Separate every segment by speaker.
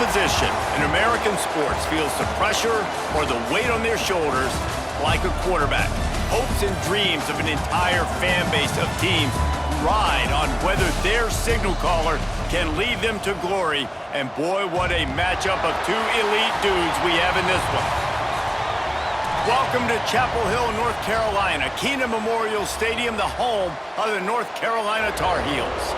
Speaker 1: position in American sports feels the pressure or the weight on their shoulders like a quarterback. Hopes and dreams of an entire fan base of teams ride on whether their signal caller can lead them to glory. And boy, what a matchup of two elite dudes we have in this one. Welcome to Chapel Hill, North Carolina, Keenan Memorial Stadium, the home of the North Carolina Tar Heels.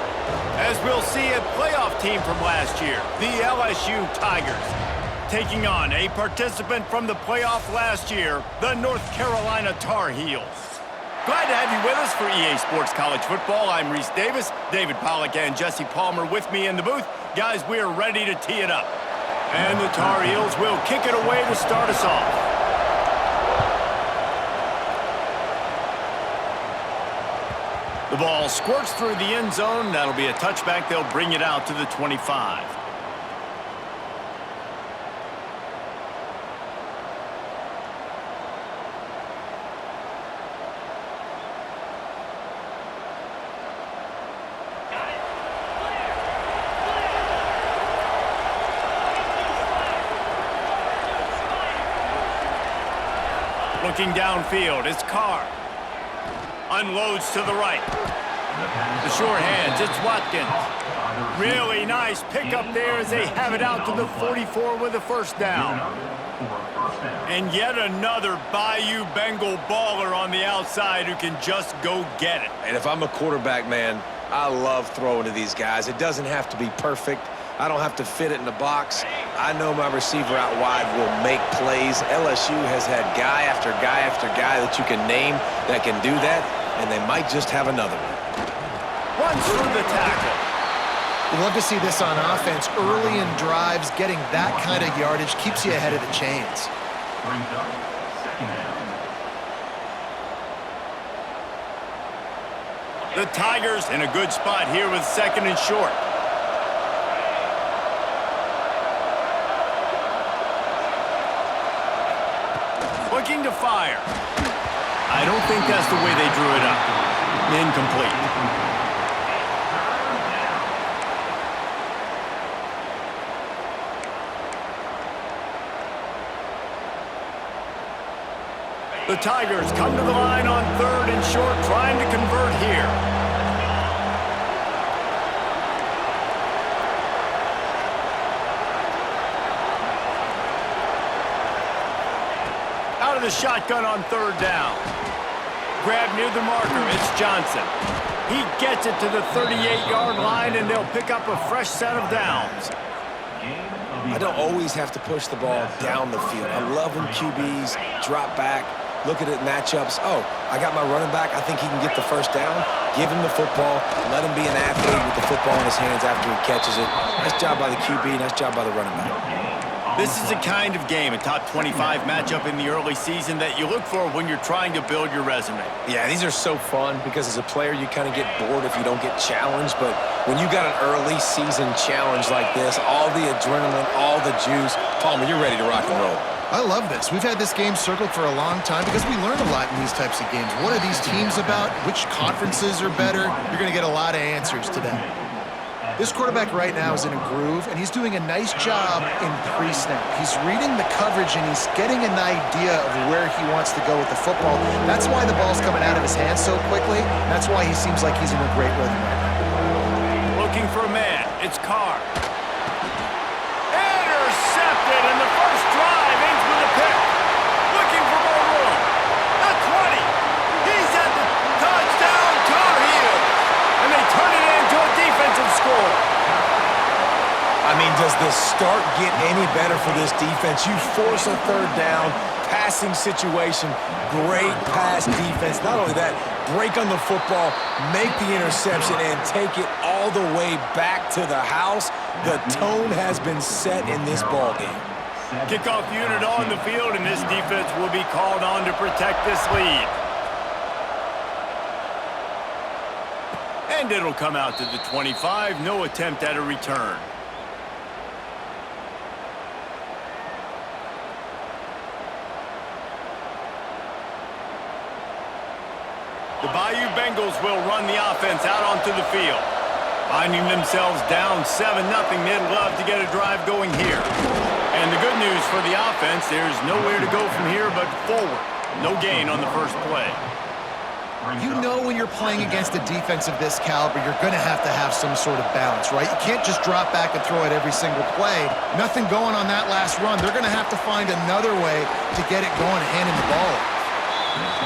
Speaker 1: As we'll see, a playoff team from last year, the LSU Tigers, taking on a participant from the playoff last year, the North Carolina Tar Heels. Glad to have you with us for EA Sports College Football. I'm Reese Davis, David Pollack and Jesse Palmer with me in the booth. Guys, we are ready to tee it up. And the Tar Heels will kick it away to start us off. The ball squirts through the end zone. That'll be a touchback. They'll bring it out to the 25. Looking downfield, it's Carr. Unloads to the right. The short hands, it's Watkins. Really nice pickup there as they have it out to the 44 with a first down. And yet another Bayou Bengal baller on the outside who can just go get it.
Speaker 2: And if I'm a quarterback, man, I love throwing to these guys. It doesn't have to be perfect. I don't have to fit it in the box. I know my receiver out wide will make plays. LSU has had guy after guy after guy that you can name that can do that, and they might just have another one.
Speaker 1: Runs through the tackle.
Speaker 3: We love to see this on offense. Early in drives, getting that kind of yardage keeps you ahead of the chains.
Speaker 1: The Tigers in a good spot here with second and short. Looking to fire. I don't think that's the way they drew it up. Incomplete. The Tigers come to the line on third and short, trying to convert here. Out of the shotgun on third down. Grab near the marker, it's Johnson. He gets it to the 38-yard line, and they'll pick up a fresh set of downs.
Speaker 2: I don't always have to push the ball down the field. I love when QBs drop back, look at it matchups. Oh, I got my running back. I think he can get the first down. Give him the football. Let him be an athlete with the football in his hands after he catches it. Nice job by the QB. Nice job by the running back.
Speaker 1: This is the kind of game, a top 25 matchup in the early season that you look for when you're trying to build your resume.
Speaker 2: Yeah, these are so fun because as a player, you kind of get bored if you don't get challenged. But when you got an early season challenge like this, all the adrenaline, all the juice, Palmer, you're ready to rock and roll.
Speaker 3: I love this. We've had this game circled for a long time because we learn a lot in these types of games. What are these teams about? Which conferences are better? You're going to get a lot of answers today. This quarterback right now is in a groove, and he's doing a nice job in pre-snap. He's reading the coverage, and he's getting an idea of where he wants to go with the football. That's why the ball's coming out of his hands so quickly. That's why he seems like he's in a great rhythm right now.
Speaker 1: Looking for a man. It's Carr. Intercepted, and the first drive ends with a pick. Looking for more room. The 20. He's at the touchdown Tar Heels. And they turn it into a defensive score.
Speaker 2: I mean, does the start get any better for this defense? You force a third down, passing situation, great pass defense. Not only that, break on the football, make the interception, and take it all the way back to the house. The tone has been set in this ballgame.
Speaker 1: Kickoff unit on the field, and this defense will be called on to protect this lead. And it'll come out to the 25. No attempt at a return. The Bayou Bengals will run the offense out onto the field. Finding themselves down 7-0, they'd love to get a drive going here. And the good news for the offense, there's nowhere to go from here but forward. No gain on the first play.
Speaker 3: You know when you're playing against a defense of this caliber, you're going to have some sort of balance, right? You can't just drop back and throw it every single play. Nothing going on that last run. They're going to have to find another way to get it going, handing the ball.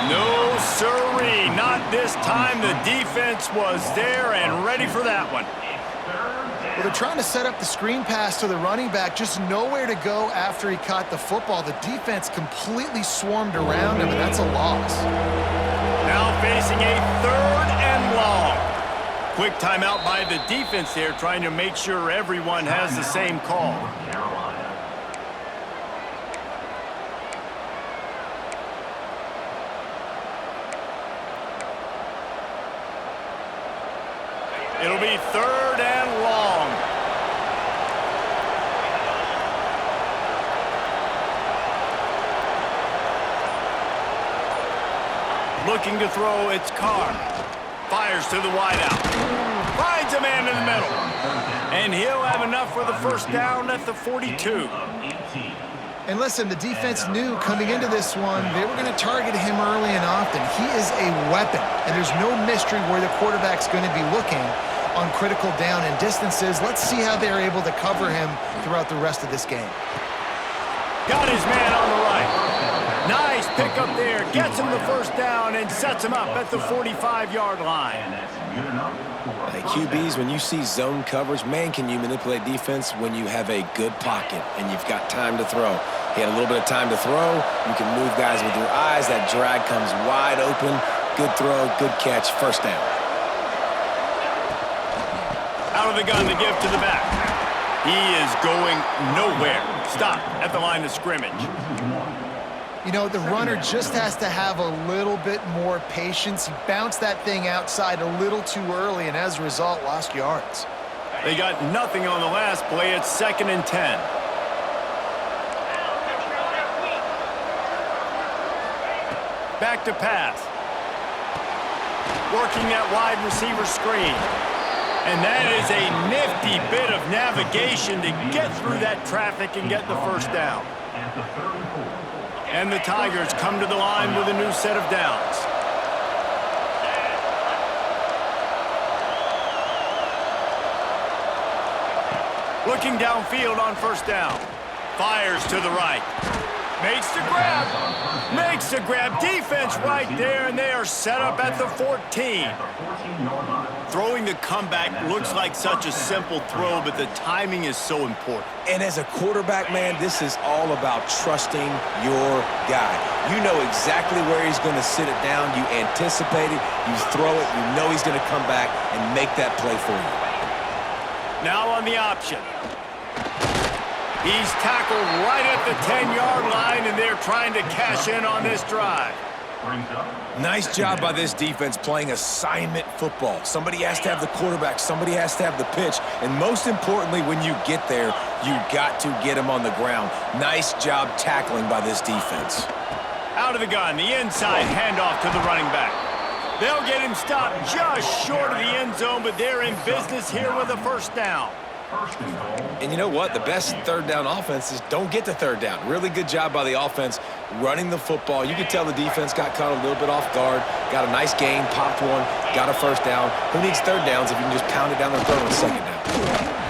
Speaker 1: No, sirree. Not this time. The defense was there and ready for that one.
Speaker 3: Well, they're trying to set up the screen pass to the running back, just nowhere to go after he caught the football. The defense completely swarmed around him, and that's a loss.
Speaker 1: Now facing a 3rd and long. Quick timeout by the defense there, trying to make sure everyone has the same call. It'll be 3rd and long. Looking to throw, it's Carr. Fires to the wideout. Finds a man in the middle. And he'll have enough for the first down at the 42.
Speaker 3: And listen, the defense knew coming into this one, they were going to target him early and often. He is a weapon, and there's no mystery where the quarterback's going to be looking on critical down and distances. Let's see how they're able to cover him throughout the rest of this game.
Speaker 1: Got his man on the right. Nice pickup there. Gets him the first down and sets him up at the 45-yard line.
Speaker 2: Hey, QBs, when you see zone coverage, man, can you manipulate defense when you have a good pocket and you've got time to throw. He had a little bit of time to throw. You can move guys with your eyes. That drag comes wide open. Good throw, good catch, first down.
Speaker 1: Out of the gun to give to the back. He is going nowhere. Stop at the line of scrimmage.
Speaker 3: You know, the runner just has to have a little bit more patience. He bounced that thing outside a little too early, and as a result, lost yards.
Speaker 1: They got nothing on the last play. It's 2nd and 10. Back to pass. Working that wide receiver screen. And that is a nifty bit of navigation to get through that traffic and get the first down. And the Tigers come to the line with a new set of downs. Looking downfield on first down. Fires to the right. Makes the grab. Makes the grab. Defense right there, and they are set up at the 14. Throwing the comeback looks like such a simple throw, but the timing is so important.
Speaker 2: And as a quarterback, man, this is all about trusting your guy. You know exactly where he's going to sit it down. You anticipate it. You throw it. You know he's going to come back and make that play for you.
Speaker 1: Now on the option. He's tackled right at the 10-yard line, and they're trying to cash in on this drive.
Speaker 2: Nice job by this defense playing assignment football. Somebody has to have the quarterback. Somebody has to have the pitch. And most importantly, when you get there, you got to get him on the ground. Nice job tackling by this defense.
Speaker 1: Out of the gun, the inside handoff to the running back. They'll get him stopped just short of the end zone, but they're in business here with a first down.
Speaker 2: And you know what? The best third down offenses don't get to third down. Really good job by the offense running the football. You could tell the defense got caught a little bit off guard, got a nice gain, popped one, got a first down. Who needs third downs if you can just pound it down their throat on second down?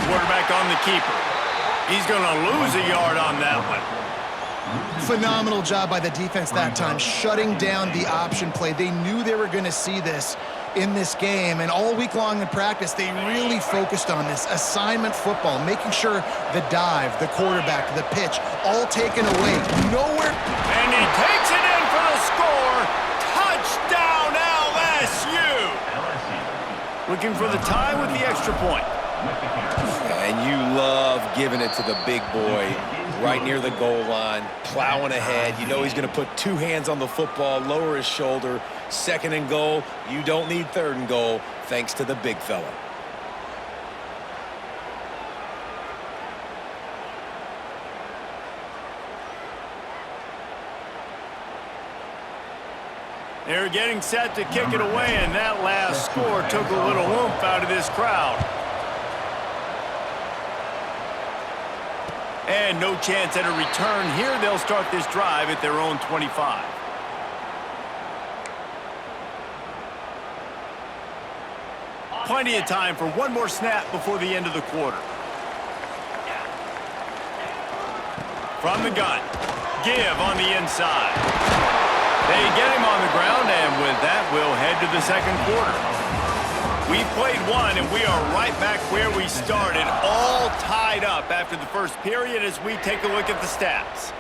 Speaker 1: Quarterback on the keeper. He's going to lose a yard on that one.
Speaker 3: Phenomenal job by the defense that time, shutting down the option play. They knew they were going to see this in this game, and all week long in practice, they really focused on this assignment football, making sure the dive, the quarterback, the pitch, all taken away. Nowhere.
Speaker 1: And he takes it in for the score. Touchdown, LSU. Looking for the tie with the extra point.
Speaker 2: And you love giving it to the big boy right near the goal line, plowing ahead. You know he's going to put two hands on the football, lower his shoulder. 2nd and goal. You don't need 3rd and goal, thanks to the big fella.
Speaker 1: They're getting set to kick it away, and that last score took a little oomph out of this crowd. And no chance at a return here. They'll start this drive at their own 25. Plenty of time for one more snap before the end of the quarter. From the gun. Give on the inside. They get him on the ground, and with that, we'll head to the second quarter. We've played one, and we are right back where we started, all tied up after the first period as we take a look at the stats.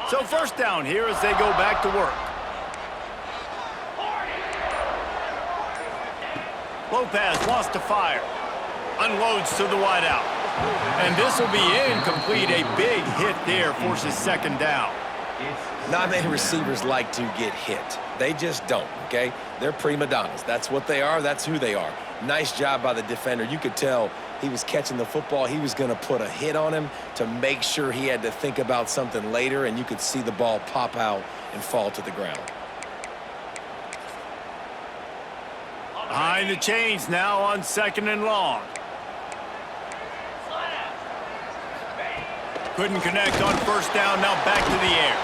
Speaker 1: So first down here as they go back to work. Lopez wants to fire. Unloads to the wideout. And this will be incomplete. A big hit there forces second down.
Speaker 2: Not many receivers like to get hit. They just don't, okay? They're prima donnas. That's what they are. That's who they are. Nice job by the defender. You could tell he was catching the football. He was going to put a hit on him to make sure he had to think about something later, and you could see the ball pop out and fall to the ground.
Speaker 1: Behind the chains now on second and long. Couldn't connect on first down, now back to the air.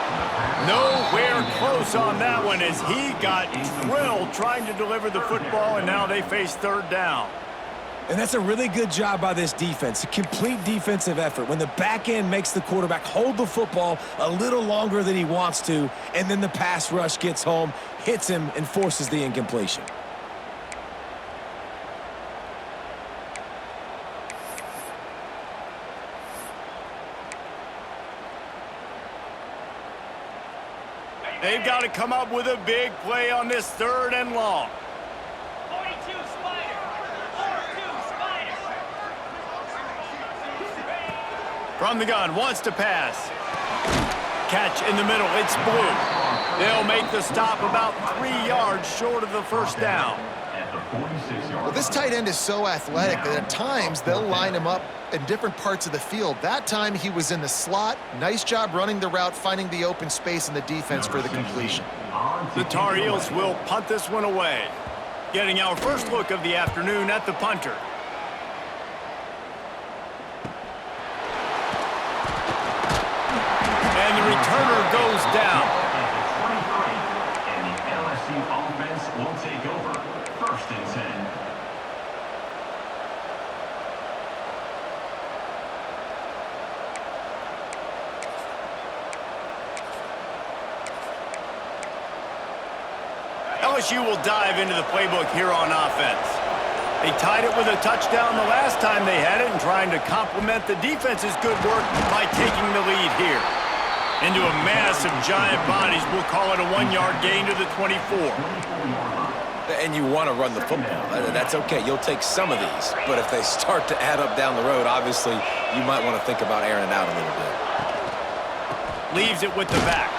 Speaker 1: Nowhere close on that one as he got drilled trying to deliver the football, and now they face third down.
Speaker 2: And that's a really good job by this defense, a complete defensive effort. When the back end makes the quarterback hold the football a little longer than he wants to, and then the pass rush gets home, hits him, and forces the incompletion.
Speaker 1: They've got to come up with a big play on this third and long.
Speaker 4: 42 Spider. 42 Spider.
Speaker 1: From the gun, wants to pass. Catch in the middle, it's blue. They'll make the stop about 3 yards short of the first down.
Speaker 3: Well, this tight end is so athletic that at times they'll line him up in different parts of the field. That time he was in the slot. Nice job running the route, finding the open space in the defense for the completion.
Speaker 1: The Tar Heels will punt this one away. Getting our first look of the afternoon at the punter. And the returner goes down.
Speaker 5: And the LSU offense will take over. First and 10.
Speaker 1: LSU will dive into the playbook here on offense. They tied it with a touchdown the last time they had it and trying to complement the defense's good work by taking the lead here. Into a mass of giant bodies, we'll call it a 1-yard gain to the 24.
Speaker 2: And you want to run the football. That's okay. You'll take some of these. But if they start to add up down the road, obviously, you might want to think about airing it out a little bit.
Speaker 1: Leaves it with the back.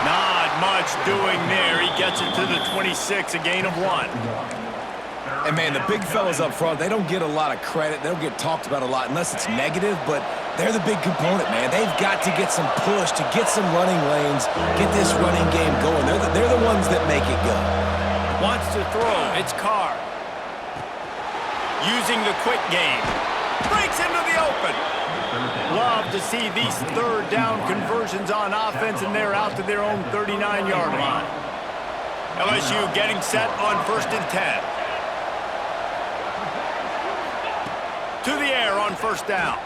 Speaker 1: Not much doing there. He gets it to the 26, a gain of 1.
Speaker 2: And, man, the big fellas up front, they don't get a lot of credit. They don't get talked about a lot unless it's negative, but they're the big component, man. They've got to get some push, to get some running lanes, get this running game going. They're the ones that make it go.
Speaker 1: Wants to throw. It's Carr. Using the quick game. Breaks into the open. Love to see these third down conversions on offense, and they're out to their own 39-yard line. LSU getting set on first and 10. To the air on first down.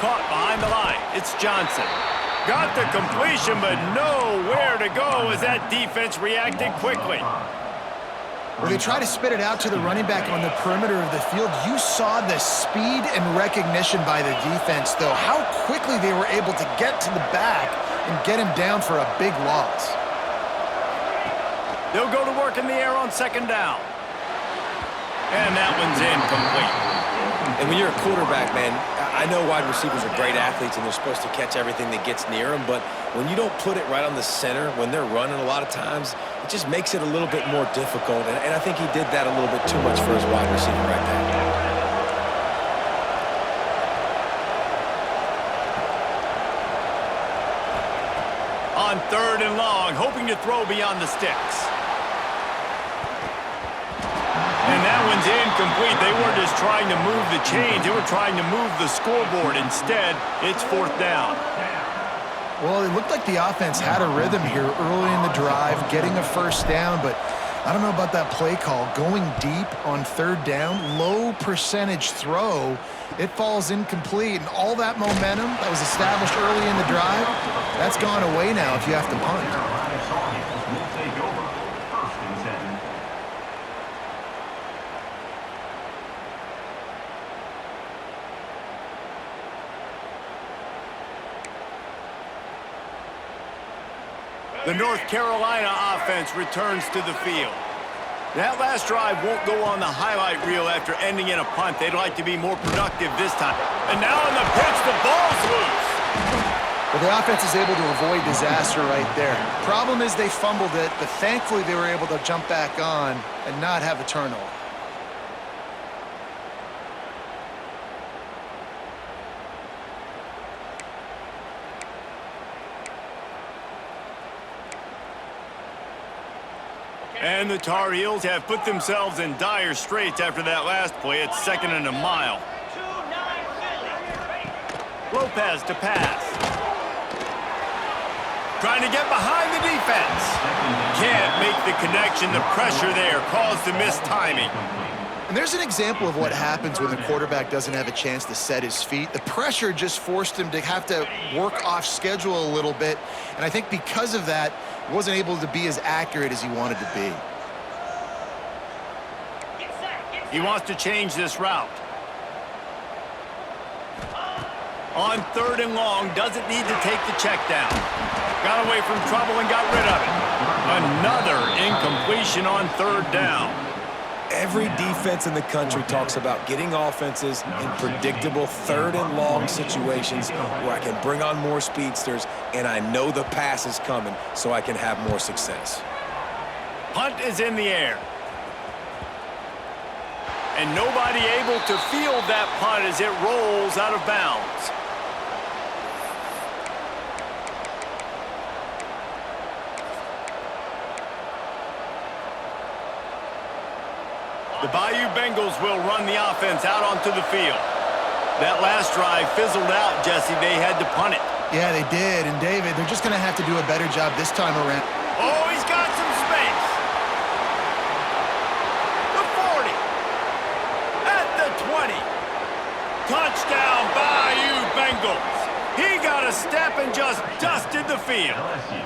Speaker 1: Caught behind the line. It's Johnson. Got the completion, but nowhere to go as that defense reacted quickly.
Speaker 3: When they try to spit it out to the running back on the perimeter of the field, you saw the speed and recognition by the defense, though, how quickly they were able to get to the back and get him down for a big loss.
Speaker 1: They'll go to work in the air on second down. And that one's incomplete.
Speaker 2: And when you're a quarterback, man, I know wide receivers are great athletes and they're supposed to catch everything that gets near them, but when you don't put it right on the center, when they're running a lot of times, it just makes it a little bit more difficult. And I think he did that a little bit too much for his wide receiver right there.
Speaker 1: 3rd and long, hoping to throw beyond the sticks. And that one's incomplete. They weren't just trying to move the chains. They were trying to move the scoreboard. Instead, it's 4th down.
Speaker 3: Well, it looked like the offense had a rhythm here early in the drive, getting a 1st down, but I don't know about that play call. Going deep on 3rd down, low percentage throw, it falls incomplete, and all that momentum that was established early in the drive, that's gone away now if you have to punt.
Speaker 5: Will take over 1st and 10.
Speaker 1: The North Carolina offense returns to the field. That last drive won't go on the highlight reel after ending in a punt. They'd like to be more productive this time. And now on the pitch, the ball's loose.
Speaker 3: But the offense is able to avoid disaster right there. Problem is they fumbled it, but thankfully they were able to jump back on and not have a turnover.
Speaker 1: And the Tar Heels have put themselves in dire straits after that last play. It's 2nd and a mile.
Speaker 4: 2-9
Speaker 1: Lopez to pass. Trying to get behind the defense. Can't make the connection. The pressure there caused the missed timing.
Speaker 3: And there's an example of what happens when the quarterback doesn't have a chance to set his feet. The pressure just forced him to have to work off schedule a little bit. And I think because of that, he wasn't able to be as accurate as he wanted to be.
Speaker 1: He wants to change this route. On 3rd and long, doesn't need to take the check down. Got away from trouble and got rid of it. Another incompletion on 3rd down.
Speaker 2: Every defense in the country talks about getting offenses in predictable 3rd and long situations where I can bring on more speedsters and I know the pass is coming so I can have more success.
Speaker 1: Punt is in the air. And nobody able to field that punt as it rolls out of bounds. The Bayou Bengals will run the offense out onto the field. That last drive fizzled out, Jesse. They had to punt it.
Speaker 3: Yeah, they did. And, David, they're just going to have to do a better job this time around.
Speaker 1: Oh, he's got some space. The 40. At the 20. Touchdown, Bayou Bengals. He got a step and just dusted the field.
Speaker 5: LSU.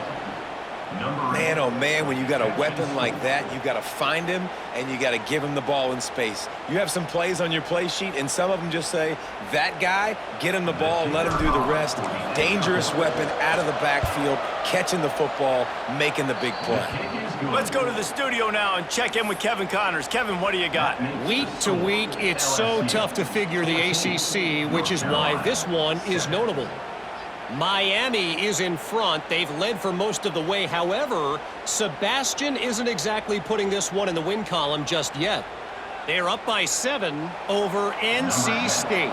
Speaker 2: Man, oh man, when you got a weapon like that, you got to find him and you got to give him the ball in space. You have some plays on your play sheet, and some of them just say, that guy, get him the ball, let him do the rest. Dangerous weapon out of the backfield, catching the football, making the big play.
Speaker 1: Let's go to the studio now and check in with Kevin Connors. Kevin, what do you got?
Speaker 6: Week to week, it's so tough to figure the ACC, which is why this one is notable. Miami is in front. They've led for most of the way. However, Sebastian isn't exactly putting this one in the win column just yet. They're up by 7 over NC State.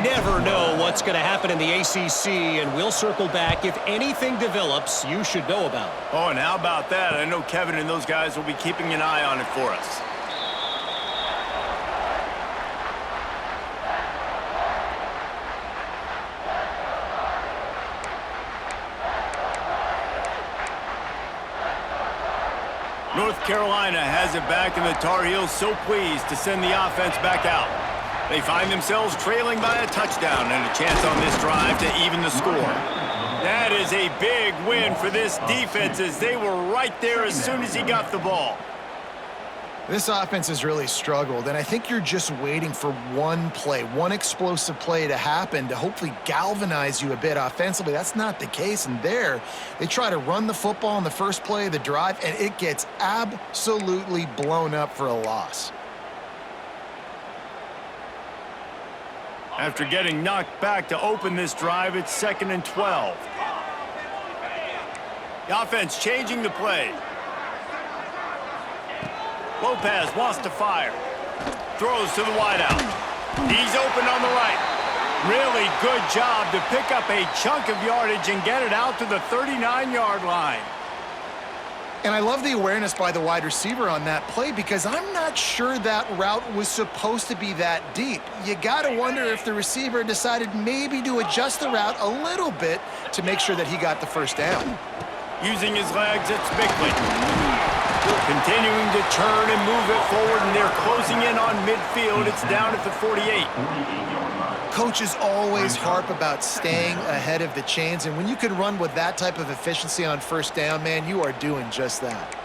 Speaker 6: Never know what's going to happen in the ACC, and we'll circle back if anything develops you should know about.
Speaker 1: Oh, and how about that? I know Kevin and those guys will be keeping an eye on it for us. North Carolina has it back, and the Tar Heels so pleased to send the offense back out. They find themselves trailing by a touchdown and a chance on this drive to even the score. That is a big win for this defense as they were right there as soon as he got the ball.
Speaker 3: This offense has really struggled, and I think you're just waiting for one play, one explosive play to happen to hopefully galvanize you a bit offensively. That's not the case, and there, they try to run the football on the first play of the drive, and it gets absolutely blown up for a loss.
Speaker 1: After getting knocked back to open this drive, it's 2nd and 12. The offense changing the play. Lopez wants to fire. Throws to the wideout. He's open on the right. Really good job to pick up a chunk of yardage and get it out to the 39-yard line.
Speaker 3: And I love the awareness by the wide receiver on that play because I'm not sure that route was supposed to be that deep. You got to wonder if the receiver decided maybe to adjust the route a little bit to make sure that he got the first down.
Speaker 1: Using his legs, it's Bickley. Continuing to turn and move it forward, and they're closing in on midfield. It's down at the 48.
Speaker 3: Coaches always harp about staying ahead of the chains, and when you can run with that type of efficiency on first down, man, you are doing just that.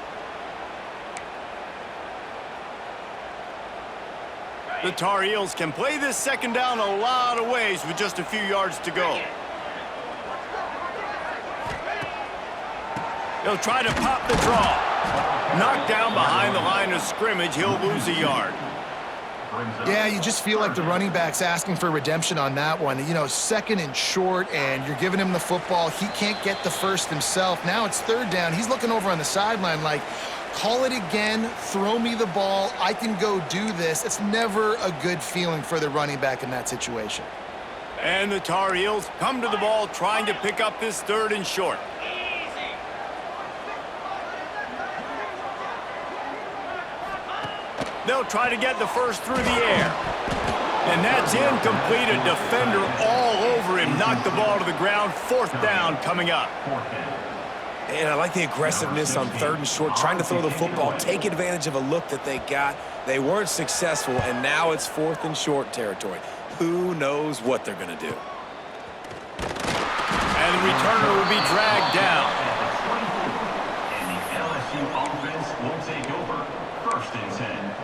Speaker 1: The Tar Heels can play this second down a lot of ways with just a few yards to go. He'll try to pop the draw. Knocked down behind the line of scrimmage, he'll lose a yard.
Speaker 3: Yeah, you just feel like the running back's asking for redemption on that one. You know, second and short, and you're giving him the football. He can't get the first himself. Now it's third down. He's looking over on the sideline like, call it again, throw me the ball, I can go do this. It's never a good feeling for the running back in that situation.
Speaker 1: And the Tar Heels come to the ball trying to pick up this third and short. They'll try to get the first through the air. And that's incomplete. A defender all over him. Knocked the ball to the ground. Fourth down coming up.
Speaker 2: And I like the aggressiveness on third and short, trying to throw the football, take advantage of a look that they got. They weren't successful, and now it's fourth and short territory. Who knows what they're going to do?
Speaker 1: And the returner will be dragged down.
Speaker 5: And the LSU offense will take over. First and 10.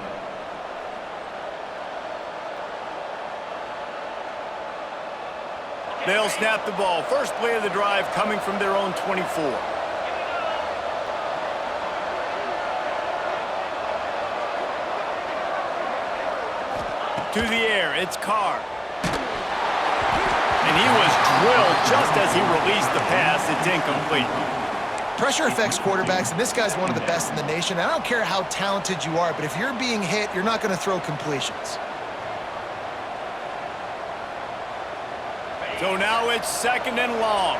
Speaker 1: They'll snap the ball. First play of the drive coming from their own 24. To the air, it's Carr. And he was drilled just as he released the pass. It's incomplete.
Speaker 3: Pressure affects quarterbacks, and this guy's one of the best in the nation. I don't care how talented you are, but if you're being hit, you're not going to throw completions.
Speaker 1: So now it's second and long.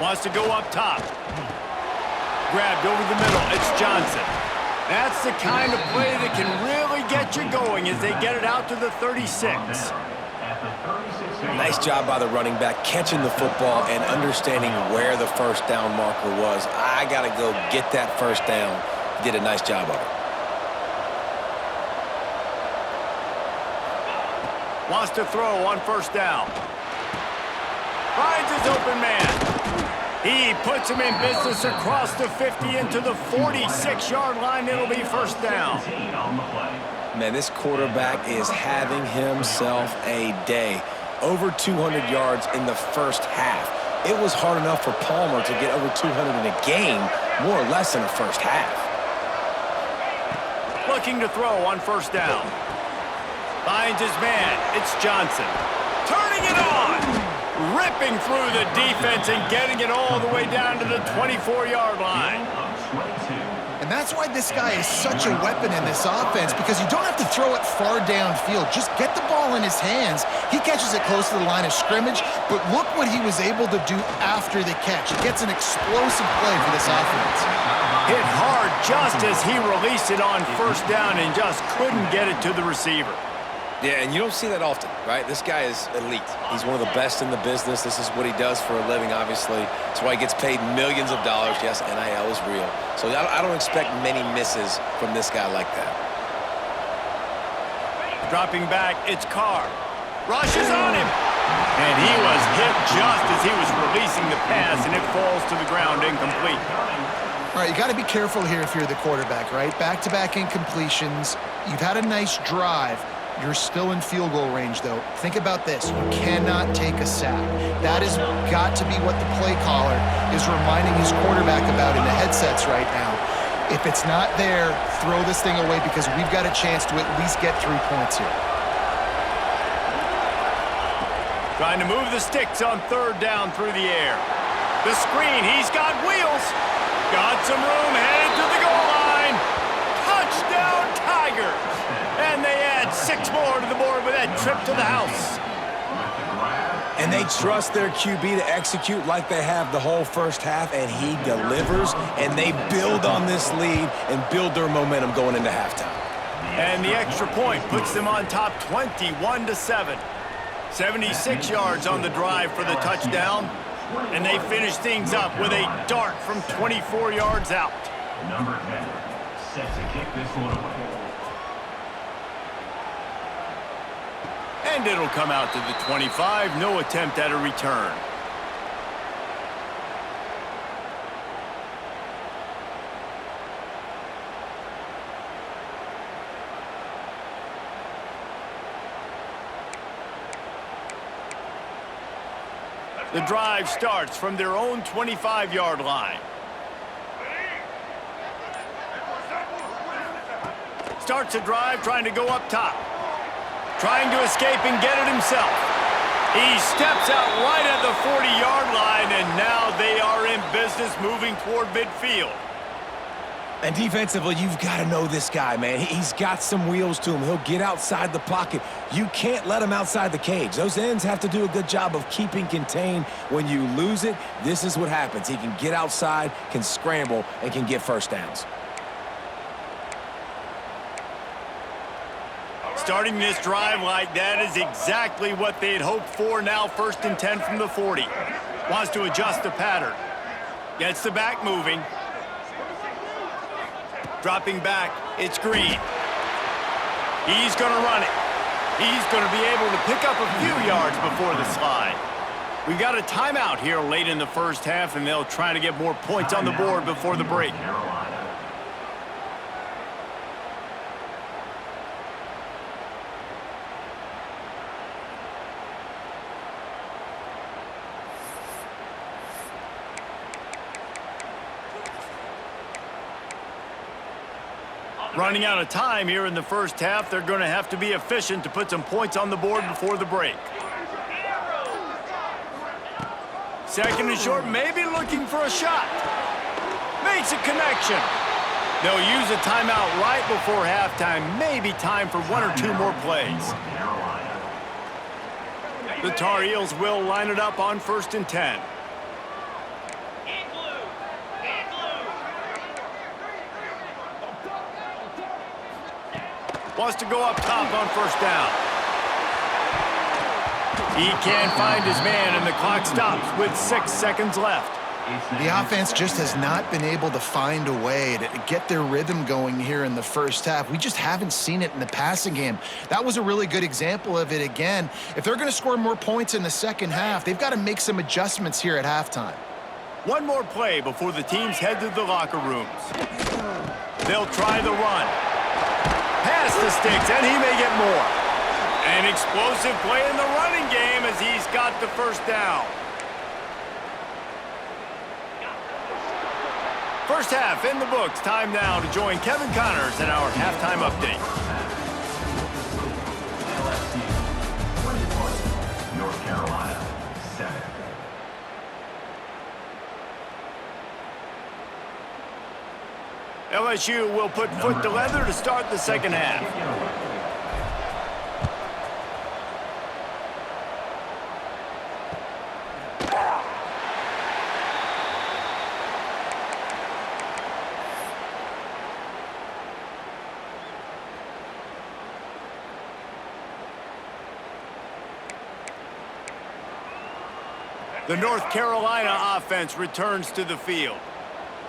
Speaker 1: Wants to go up top. Grabbed over the middle. It's Johnson. That's the kind of play that can really get you going as they get it out to the 36.
Speaker 2: Nice job by the running back, catching the football and understanding where the first down marker was. I got to go get that first down. Did a nice job of it.
Speaker 1: Wants to throw on first down. Finds his open man. He puts him in business across the 50 into the 46-yard line. It'll be first down.
Speaker 2: Man, this quarterback is having himself a day. Over 200 yards in the first half. It was hard enough for Palmer to get over 200 in a game, more or less in the first half.
Speaker 1: Looking to throw on first down. Finds his man. It's Johnson. Turning it on. Ripping through the defense and getting it all the way down to the 24-yard line.
Speaker 3: And that's why this guy is such a weapon in this offense, because you don't have to throw it far downfield. Just get the ball in his hands. He catches it close to the line of scrimmage, but look what he was able to do after the catch. He gets an explosive play for this offense.
Speaker 1: Hit hard just as he released it on first down and just couldn't get it to the receiver.
Speaker 2: Yeah, and you don't see that often, right? This guy is elite. He's one of the best in the business. This is what he does for a living, obviously. That's why he gets paid millions of dollars. Yes, NIL is real. So I don't expect many misses from this guy like that.
Speaker 1: Dropping back, it's Carr. Rushes on him. And he was hit just as he was releasing the pass, and it falls to the ground incomplete.
Speaker 3: All right, you got to be careful here if you're the quarterback, right? Back-to-back incompletions. You've had a nice drive. You're still in field goal range, though. Think about this. You cannot take a sack. That has got to be what the play caller is reminding his quarterback about in the headsets right now. If it's not there, throw this thing away because we've got a chance to at least get 3 points here.
Speaker 1: Trying to move the sticks on third down through the air. The screen, he's got wheels. Got some room, headed to the goal Tigers. And they add 6 more to the board with that trip to the house.
Speaker 2: And they trust their QB to execute like they have the whole first half, and he delivers, and they build on this lead and build their momentum going into halftime.
Speaker 1: And the extra point puts them on top 21-7. 76 yards on the drive for the touchdown, and they finish things up with a dart from 24 yards out.
Speaker 5: Number 10, set to kick this one away.
Speaker 1: And it'll come out to the 25, no attempt at a return. The drive starts from their own 25-yard line. Starts a drive trying to go up top. Trying to escape and get it himself. He steps out right at the 40-yard line, and now they are in business moving toward midfield.
Speaker 2: And defensively, you've got to know this guy, man. He's got some wheels to him. He'll get outside the pocket. You can't let him outside the cage. Those ends have to do a good job of keeping contained. When you lose it, this is what happens. He can get outside, can scramble, and can get first downs.
Speaker 1: Starting this drive like that is exactly what they'd hoped for. Now 1st and 10 from the 40. Wants to adjust the pattern. Gets the back moving. Dropping back, it's Green. He's going to run it. He's going to be able to pick up a few yards before the slide. We got a timeout here late in the first half, and they'll try to get more points on the board before the break. Running out of time here in the first half. They're going to have to be efficient to put some points on the board before the break. 2nd and short, maybe looking for a shot. Makes a connection. They'll use a timeout right before halftime. Maybe time for 1 or 2 more plays. The Tar Heels will line it up on 1st and 10. Wants to go up top on 1st down. He can't find his man, and the clock stops with 6 seconds left.
Speaker 3: The offense just has not been able to find a way to get their rhythm going here in the first half. We just haven't seen it in the passing game. That was a really good example of it again. If they're going to score more points in the second half, they've got to make some adjustments here at halftime.
Speaker 1: One more play before the teams head to the locker rooms. They'll try the run. Pass the sticks, and he may get more. An explosive play in the running game as he's got the 1st down. First half in the books. Time now to join Kevin Connors in our halftime update.
Speaker 5: LSU, 21, North Carolina, 7.
Speaker 1: LSU will put foot to leather to start the second half. The North Carolina offense returns to the field.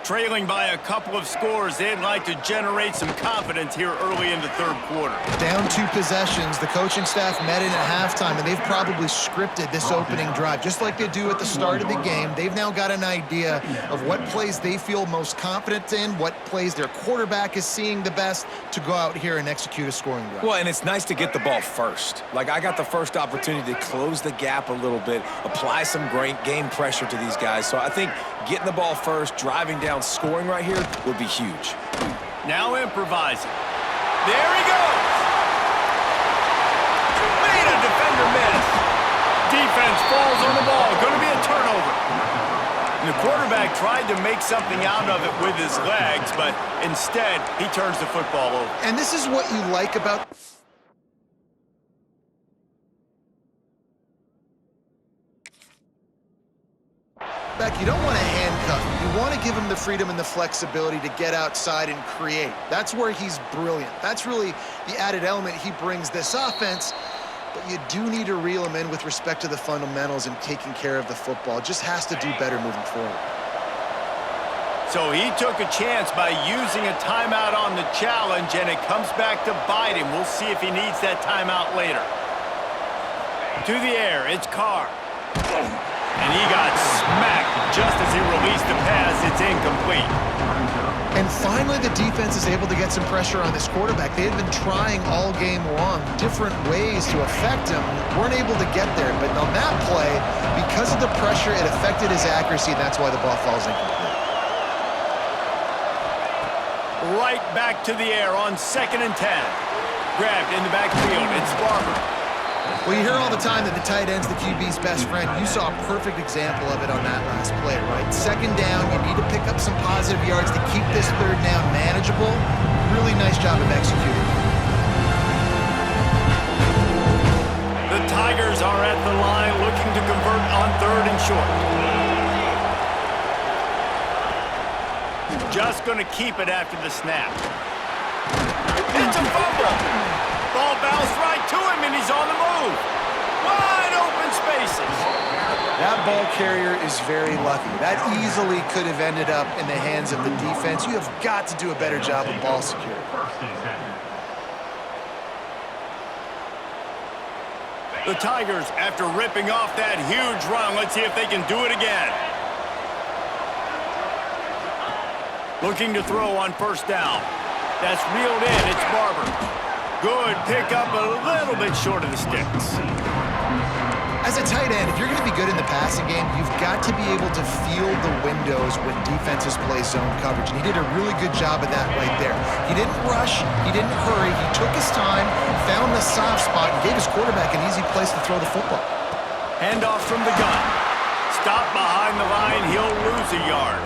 Speaker 1: Trailing by a couple of scores, they'd like to generate some confidence here early in the 3rd quarter.
Speaker 3: Down 2 possessions, the coaching staff met in at halftime, and they've probably scripted this opening drive. Just like they do at the start of the game, they've now got an idea of what plays they feel most confident in, what plays their quarterback is seeing the best to go out here and execute a scoring drive.
Speaker 2: Well, and it's nice to get the ball first. Like, I got the first opportunity to close the gap a little bit, apply some great game pressure to these guys. So I think getting the ball first, driving down, scoring right here would be huge.
Speaker 1: Now improvising. There he goes. Made a defender miss. Defense falls on the ball. Going to be a turnover. The quarterback tried to make something out of it with his legs, but instead, he turns the football over.
Speaker 3: And this is what you like about... You don't want to handcuff him. You want to give him the freedom and the flexibility to get outside and create. That's where he's brilliant. That's really the added element he brings this offense. But you do need to reel him in with respect to the fundamentals and taking care of the football. Just has to do better moving forward.
Speaker 1: So he took a chance by using a timeout on the challenge, and it comes back to bite him. We'll see if he needs that timeout later. To the air, it's Carr. And he got smacked just as he released the pass. It's incomplete.
Speaker 3: And finally, the defense is able to get some pressure on this quarterback. They had been trying all game long different ways to affect him. Weren't able to get there. But on that play, because of the pressure, it affected his accuracy, and that's why the ball falls incomplete.
Speaker 1: Right back to the air on 2nd and 10. Grabbed in the backfield. It's Barber.
Speaker 3: Well, you hear all the time that the tight end's the QB's best friend. You saw a perfect example of it on that last play, right? 2nd down, you need to pick up some positive yards to keep this 3rd down manageable. Really nice job of executing.
Speaker 1: The Tigers are at the line looking to convert on 3rd and short. Just going to keep it after the snap. It's a fumble. Ball bounced right to him, and he's on the move. Wide open spaces.
Speaker 3: That ball carrier is very lucky. That easily could have ended up in the hands of the defense. You have got to do a better job of ball security.
Speaker 1: The Tigers, after ripping off that huge run, let's see if they can do it again. Looking to throw on 1st down. That's reeled in. It's Barber. Good pickup, a little bit short of the sticks.
Speaker 3: As a tight end, if you're going to be good in the passing game, you've got to be able to feel the windows when defenses play zone coverage. And he did a really good job of that right there. He didn't rush. He didn't hurry. He took his time, found the soft spot, and gave his quarterback an easy place to throw the football.
Speaker 1: Handoff from the gun. Stop behind the line. He'll lose a yard.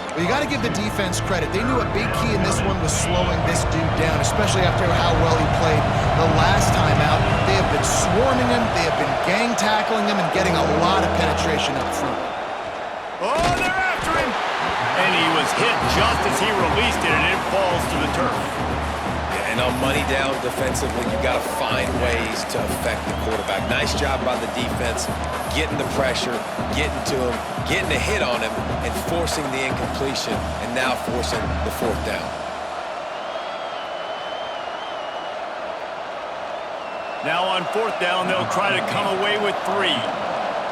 Speaker 3: Well, you got to give the defense credit. They knew a big key in this one was slowing this dude down, especially after how well he played the last time out. They have been swarming him, they have been gang tackling him, and getting a lot of penetration up front.
Speaker 1: Oh, they're after him! And he was hit just as he released it, and it falls to the turf.
Speaker 2: And on money down defensively, you got to find ways to affect the quarterback. Nice job by the defense, getting the pressure, getting to him, getting a hit on him, and forcing the incompletion, and now forcing the 4th down.
Speaker 1: Now on 4th down, they'll try to come away with 3.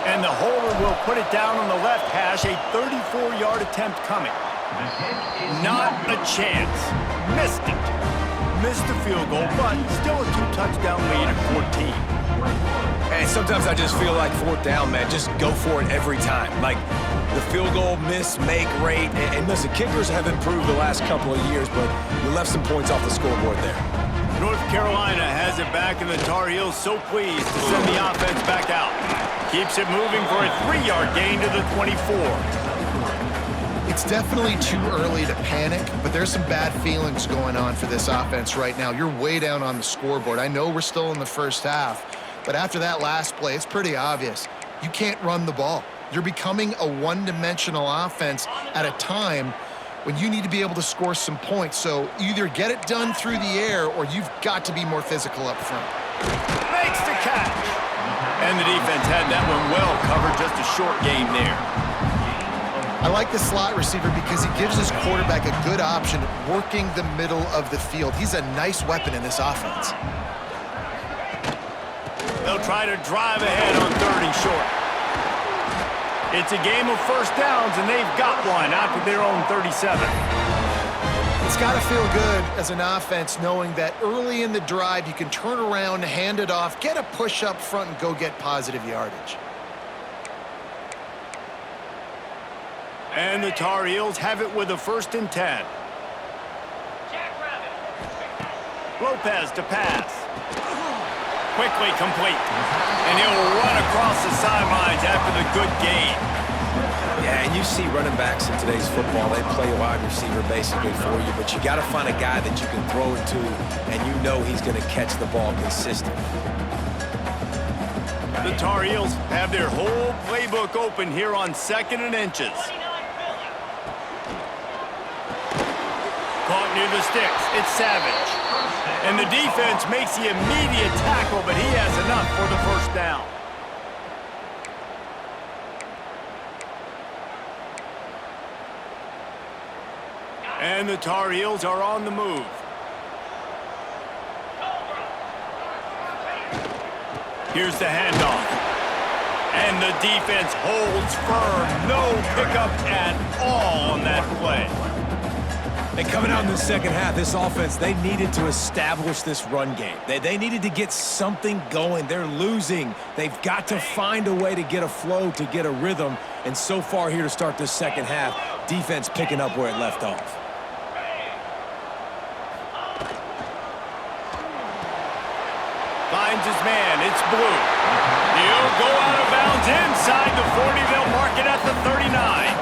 Speaker 1: And the holder will put it down on the left hash, a 34-yard attempt coming. Not a chance. Missed it. Missed the field goal, but still a 2-touchdown lead at 14.
Speaker 2: And sometimes I just feel like 4th down, man, just go for it every time. Like the field goal make rate. And listen, kickers have improved the last couple of years, but you left some points off the scoreboard there.
Speaker 1: North Carolina has it back, and the Tar Heels so pleased to send the offense back out. Keeps it moving for a 3-yard gain to the 24.
Speaker 3: It's definitely too early to panic, but there's some bad feelings going on for this offense right now. You're way down on the scoreboard. I know we're still in the 1st half, but after that last play, it's pretty obvious. You can't run the ball. You're becoming a one-dimensional offense at a time when you need to be able to score some points. So either get it done through the air or you've got to be more physical up front.
Speaker 1: Makes the catch. And the defense had that one well covered, just a short gain there.
Speaker 3: I like the slot receiver because he gives his quarterback a good option working the middle of the field. He's a nice weapon in this offense.
Speaker 1: They'll try to drive ahead on 3rd and short. It's a game of 1st downs, and they've got one out to their own 37.
Speaker 3: It's got to feel good as an offense knowing that early in the drive you can turn around, hand it off, get a push up front, and go get positive yardage.
Speaker 1: And the Tar Heels have it with a 1st and 10. Lopez to pass. Quickly complete. And he'll run across the sidelines after the good gain.
Speaker 2: Yeah, and you see running backs in today's football, they play wide receiver basically for you, but you got to find a guy that you can throw it to, and you know he's going to catch the ball consistently.
Speaker 1: The Tar Heels have their whole playbook open here on 2nd and inches. Caught near the sticks. It's Savage. And the defense makes the immediate tackle, but he has enough for the first down. And the Tar Heels are on the move. Here's the handoff. And the defense holds firm. No pickup at all on that play.
Speaker 2: And coming out in the second half, this offense, they needed to establish this run game. They needed to get something going. They're losing. They've got to find a way to get a flow, to get a rhythm. And so far here to start this second half, defense picking up where it left off.
Speaker 1: Finds his man. It's Blue. He'll go out of bounds inside the 40. They'll mark it at the 39.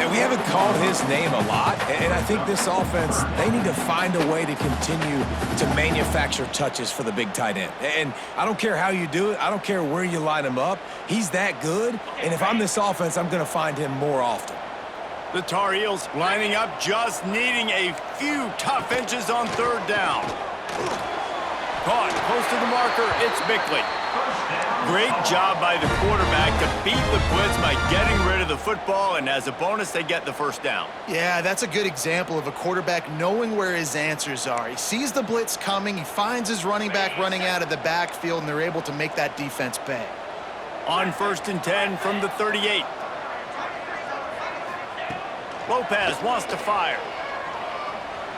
Speaker 2: And we haven't called his name a lot, and I think this offense, they need to find a way to continue to manufacture touches for the big tight end. And I don't care how you do it. I don't care where you line him up. He's that good, and if I'm this offense, I'm going to find him more often.
Speaker 1: The Tar Heels lining up, just needing a few tough inches on 3rd down. Caught close to the marker. It's Bickley. Great job by the quarterback to beat the blitz by getting rid of the football, and as a bonus, they get the first down.
Speaker 3: Yeah, that's a good example of a quarterback knowing where his answers are. He sees the blitz coming, he finds his running back running out of the backfield, and they're able to make that defense pay.
Speaker 1: On 1st and 10 from the 38. Lopez wants to fire.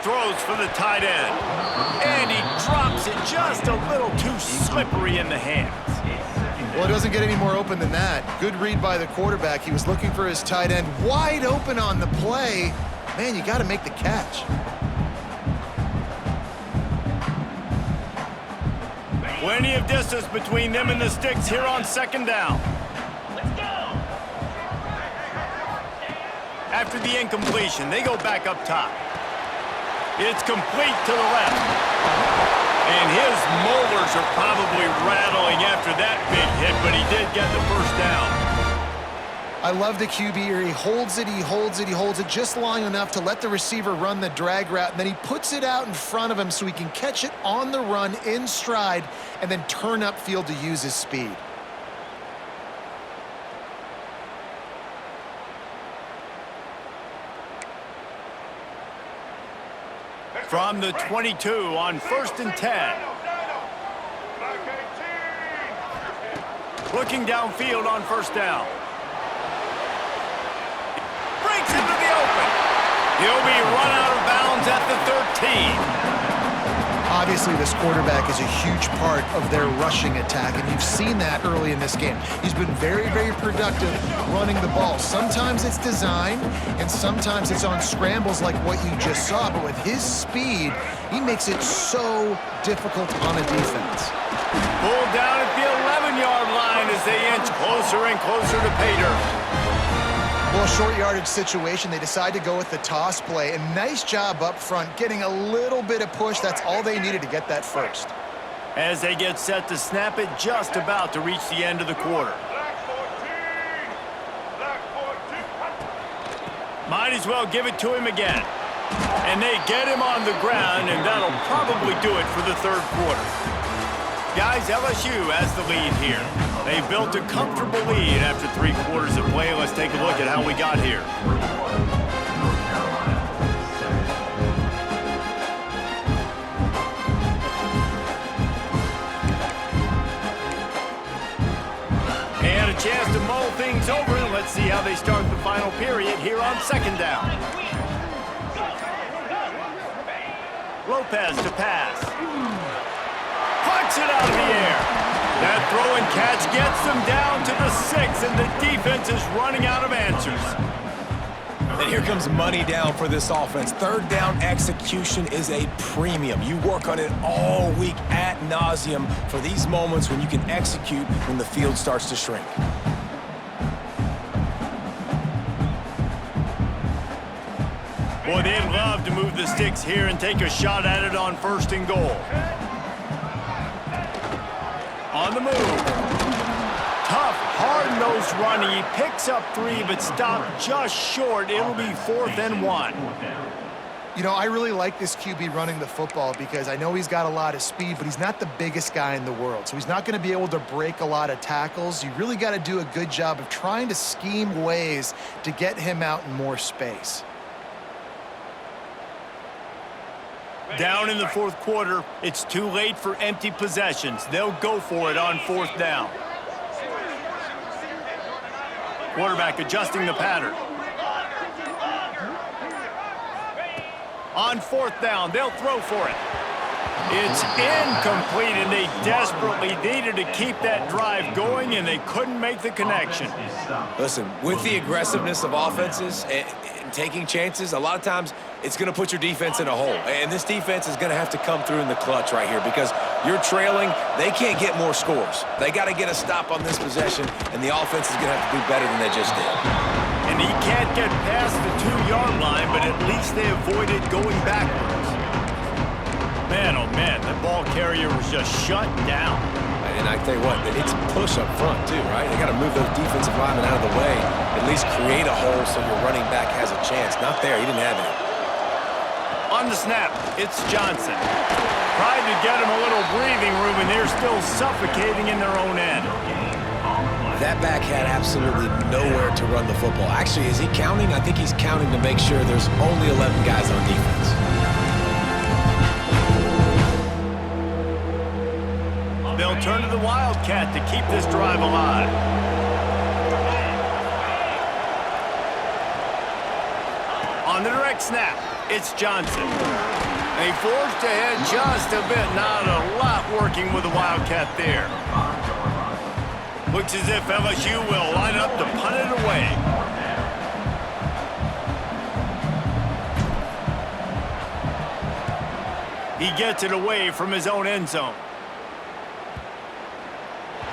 Speaker 1: Throws for the tight end. And he drops it just a little too slippery in the hands.
Speaker 3: Well, it doesn't get any more open than that. Good read by the quarterback. He was looking for his tight end wide open on the play. Man, you got to make the catch.
Speaker 1: Plenty of distance between them and the sticks here on 2nd down. After the incompletion, they go back up top. It's complete to the left. And his molars are probably rattling after that big hit, but he did get the first down.
Speaker 3: I love the QB here. He holds it, he holds it, he holds it just long enough to let the receiver run the drag route, and then he puts it out in front of him so he can catch it on the run in stride and then turn upfield to use his speed.
Speaker 1: From the 22 on 1st and 10. Looking downfield on 1st down. Breaks into the open. He'll be run out of bounds at the 13.
Speaker 3: Obviously, this quarterback is a huge part of their rushing attack, and you've seen that early in this game. He's been very, very productive running the ball. Sometimes it's design, and sometimes it's on scrambles like what you just saw, but with his speed, he makes it so difficult on a defense.
Speaker 1: Pulled down at the 11-yard line as they inch closer and closer to Pater.
Speaker 3: Well, short yardage situation, they decide to go with the toss play, and nice job up front, getting a little bit of push. That's all they needed to get that first.
Speaker 1: As they get set to snap it, just about to reach the end of the quarter. Might as well give it to him again. And they get him on the ground, and that'll probably do it for the 3rd quarter. Guys, LSU has the lead here. They built a comfortable lead after 3 quarters of play. Let's take a look at how we got here. And a chance to mull things over, and let's see how they start the final period here on 2nd down. Lopez to pass. Punch it out of the air. That throw and catch gets them down to the 6, and the defense is running out of answers.
Speaker 2: And here comes money down for this offense. 3rd down execution is a premium. You work on it all week ad nauseum for these moments when you can execute when the field starts to shrink.
Speaker 1: Boy, they'd love to move the sticks here and take a shot at it on 1st and goal. On the move. Tough, hard-nosed running. He picks up 3, but stopped just short. It'll be 4th and 1.
Speaker 3: You know, I really like this QB running the football because I know he's got a lot of speed, but he's not the biggest guy in the world. So he's not going to be able to break a lot of tackles. You really got to do a good job of trying to scheme ways to get him out in more space.
Speaker 1: Down in the 4th quarter, it's too late for empty possessions. They'll go for it on 4th down. Quarterback adjusting the pattern. On 4th down, they'll throw for it. It's incomplete, and they desperately needed to keep that drive going, and they couldn't make the connection.
Speaker 2: Listen, with the aggressiveness of offenses and taking chances, a lot of times it's going to put your defense in a hole. And this defense is going to have to come through in the clutch right here because you're trailing. They can't get more scores. They got to get a stop on this possession, and the offense is going to have to do better than they just did.
Speaker 1: And he can't get past the 2-yard line, but at least they avoided going backwards. Man, oh man, the ball carrier was just shut down.
Speaker 2: And I tell you what, they need some push up front too, right? They got to move those defensive linemen out of the way, at least create a hole so your running back has a chance. Not there, he didn't have it.
Speaker 1: On the snap, it's Johnson. Tried to get him a little breathing room, and they're still suffocating in their own end.
Speaker 2: That back had absolutely nowhere to run the football. Actually, is he counting? I think he's counting to make sure there's only 11 guys on defense.
Speaker 1: They'll turn to the Wildcat to keep this drive alive. On the direct snap, it's Johnson. They forged ahead just a bit. Not a lot working with the Wildcat there. Looks as if LSU will line up to punt it away. He gets it away from his own end zone.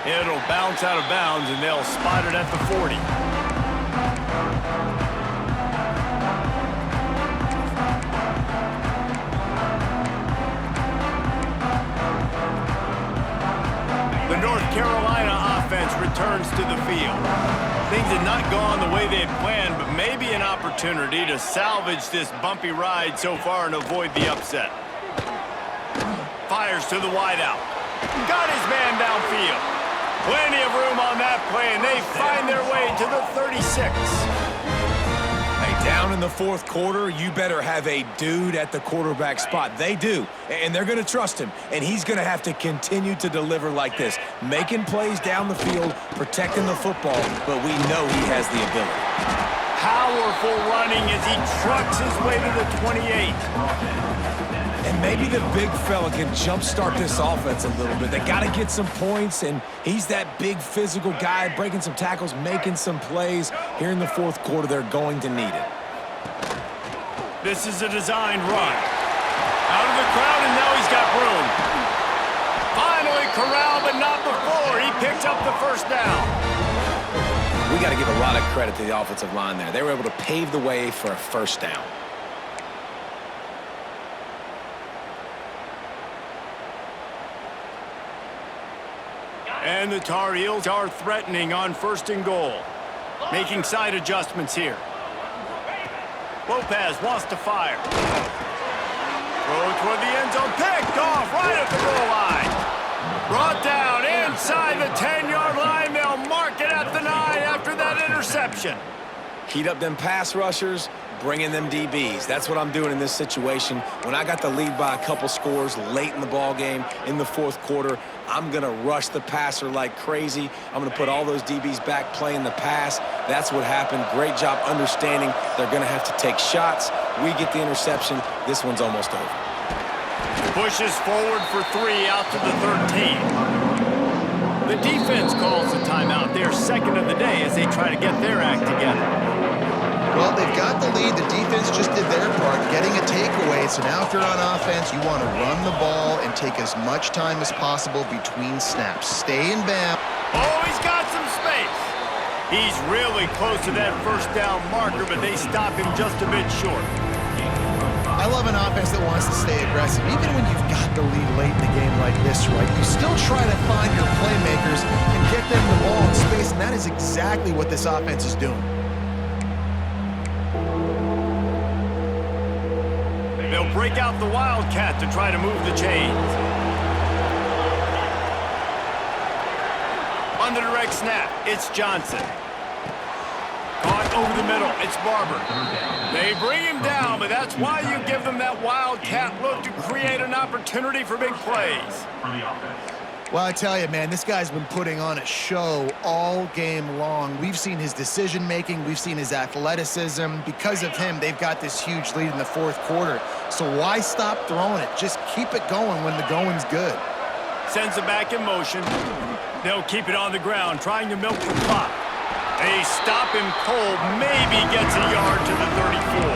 Speaker 1: It'll bounce out of bounds, and they'll spot it at the 40. The North Carolina offense returns to the field. Things had not gone the way they had planned, but maybe an opportunity to salvage this bumpy ride so far and avoid the upset. Fires to the wideout. Got his man downfield. Plenty of room on that play, and they find their way to the 36.
Speaker 2: Hey, down in the 4th quarter, you better have a dude at the quarterback spot. They do, and they're going to trust him, and he's going to have to continue to deliver like this, making plays down the field, protecting the football, but we know he has the ability.
Speaker 1: Powerful running as he trucks his way to the 28.
Speaker 2: And maybe the big fella can jumpstart this offense a little bit. They got to get some points, and he's that big physical guy, breaking some tackles, making some plays. Here in the 4th quarter, they're going to need it.
Speaker 1: This is a designed run. Out of the crowd, and now he's got room. Finally corralled, but not before. He picks up the 1st down.
Speaker 2: We got to give a lot of credit to the offensive line there. They were able to pave the way for a 1st down.
Speaker 1: And the Tar Heels are threatening on 1st and goal. Making side adjustments here. Lopez wants to fire. Throw toward the end zone. Picked off right at the goal line. Brought down inside the 10-yard line. They'll mark it at the 9 after that interception.
Speaker 2: Heat up them pass rushers, bring in them DBs. That's what I'm doing in this situation. When I got the lead by a couple scores late in the ball game in the 4th quarter, I'm going to rush the passer like crazy. I'm going to put all those DBs back playing the pass. That's what happened. Great job understanding they're going to have to take shots. We get the interception. This one's almost over.
Speaker 1: Pushes forward for 3 out to the 13. The defense calls the timeout. They're 2nd of the day as they try to get their act together.
Speaker 3: Well, they've got the lead. The defense just did their part, getting a takeaway. So now if you're on offense, you want to run the ball and take as much time as possible between snaps. Stay in bounds.
Speaker 1: Oh, he's got some space. He's really close to that 1st down marker, but they stop him just a bit short.
Speaker 3: I love an offense that wants to stay aggressive. Even when you've got the lead late in the game like this, right, you still try to find your playmakers and get them the ball in space, and that is exactly what this offense is doing.
Speaker 1: They'll break out the Wildcat to try to move the chains. On the direct snap, it's Johnson. Caught over the middle, it's Barber. They bring him down, but that's why you give them that Wildcat look to create an opportunity for big plays.
Speaker 3: Well, I tell you, man, this guy's been putting on a show all game long. We've seen his decision-making. We've seen his athleticism. Because of him, they've got this huge lead in the fourth quarter. So why stop throwing it? Just keep it going when the going's good.
Speaker 1: Sends it back in motion. They'll keep it on the ground, trying to milk the clock. They stop him cold, maybe gets a yard to the 34.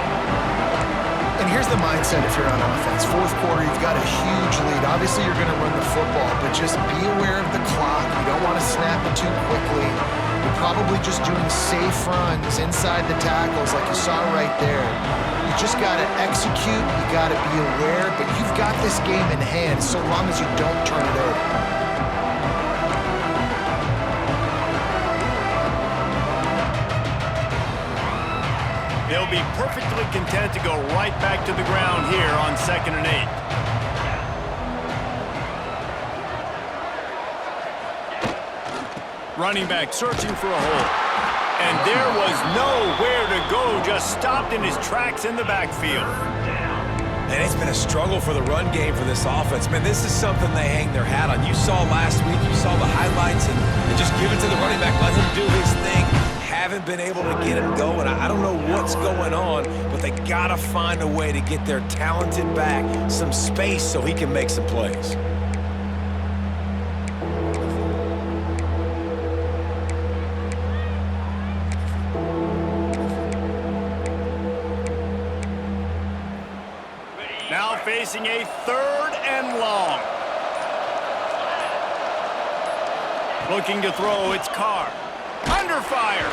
Speaker 3: And here's the mindset if you're on offense. Fourth quarter, you've got a huge lead. Obviously, you're going to run the football, but just be aware of the clock. You don't want to snap it too quickly. You're probably just doing safe runs inside the tackles like you saw right there. You just got to execute. You got to be aware, but you've got this game in hand so long as you don't turn it over.
Speaker 1: They'll be perfectly content to go right back to the ground here on 2nd and 8. Running back searching for a hole. And there was nowhere to go, just stopped in his tracks in the backfield.
Speaker 2: And it's been a struggle for the run game for this offense. Man, this is something they hang their hat on. You saw last week, you saw the highlights, and just give it to the running back, let him do his thing. Haven't been able to get him going. I don't know what's going on, but they got to find a way to get their talented back some space so he can make some plays.
Speaker 1: Now facing a 3rd and long. Looking to throw, it's Carr. Under fire.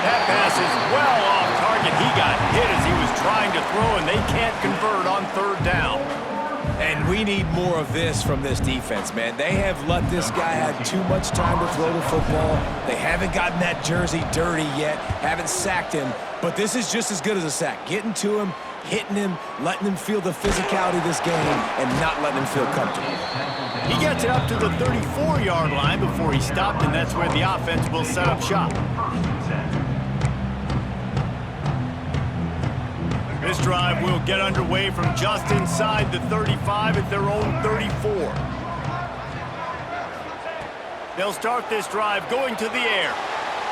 Speaker 1: That pass is well off target. He got hit as he was trying to throw, and they can't convert on 3rd down.
Speaker 2: And we need more of this from this defense, man. They have let this guy have too much time to throw the football. They haven't gotten that jersey dirty yet, haven't sacked him, but this is just as good as a sack. Getting to him, hitting him, letting him feel the physicality of this game, and not letting him feel comfortable.
Speaker 1: He gets it up to the 34-yard line before he stopped, and that's where the offense will set up shop. This drive will get underway from just inside the 35 at their own 34. They'll start this drive going to the air,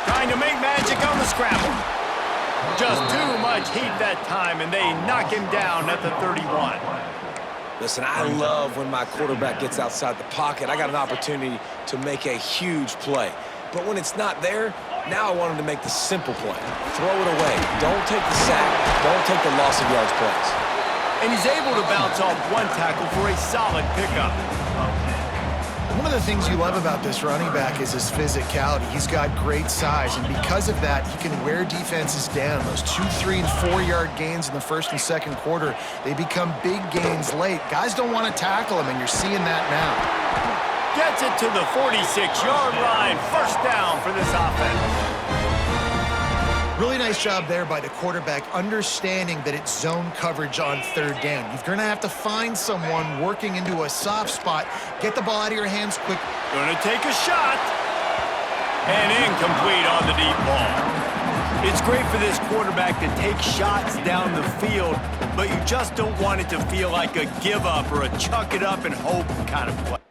Speaker 1: trying to make magic on the scramble. Just too much heat that time, and they knock him down at the 31.
Speaker 2: Listen, I love when my quarterback gets outside the pocket. I got an opportunity to make a huge play. But when it's not there, now I want him to make the simple play. Throw it away. Don't take the sack. Don't take the loss of yards plays.
Speaker 1: And he's able to bounce off one tackle for a solid pickup.
Speaker 3: One of the things you love about this running back is his physicality. He's got great size, and because of that, he can wear defenses down. Those 2, 3, and 4-yard gains in the 1st and 2nd quarter, they become big gains late. Guys don't want to tackle him, and you're seeing that now.
Speaker 1: Gets it to the 46-yard line. 1st down for this offense.
Speaker 3: Really nice job there by the quarterback, understanding that it's zone coverage on 3rd down. You're going to have to find someone working into a soft spot. Get the ball out of your hands quick.
Speaker 1: Going to take a shot. And incomplete on the deep ball. It's great for this quarterback to take shots down the field, but you just don't want it to feel like a give up or a chuck it up and hope kind of play.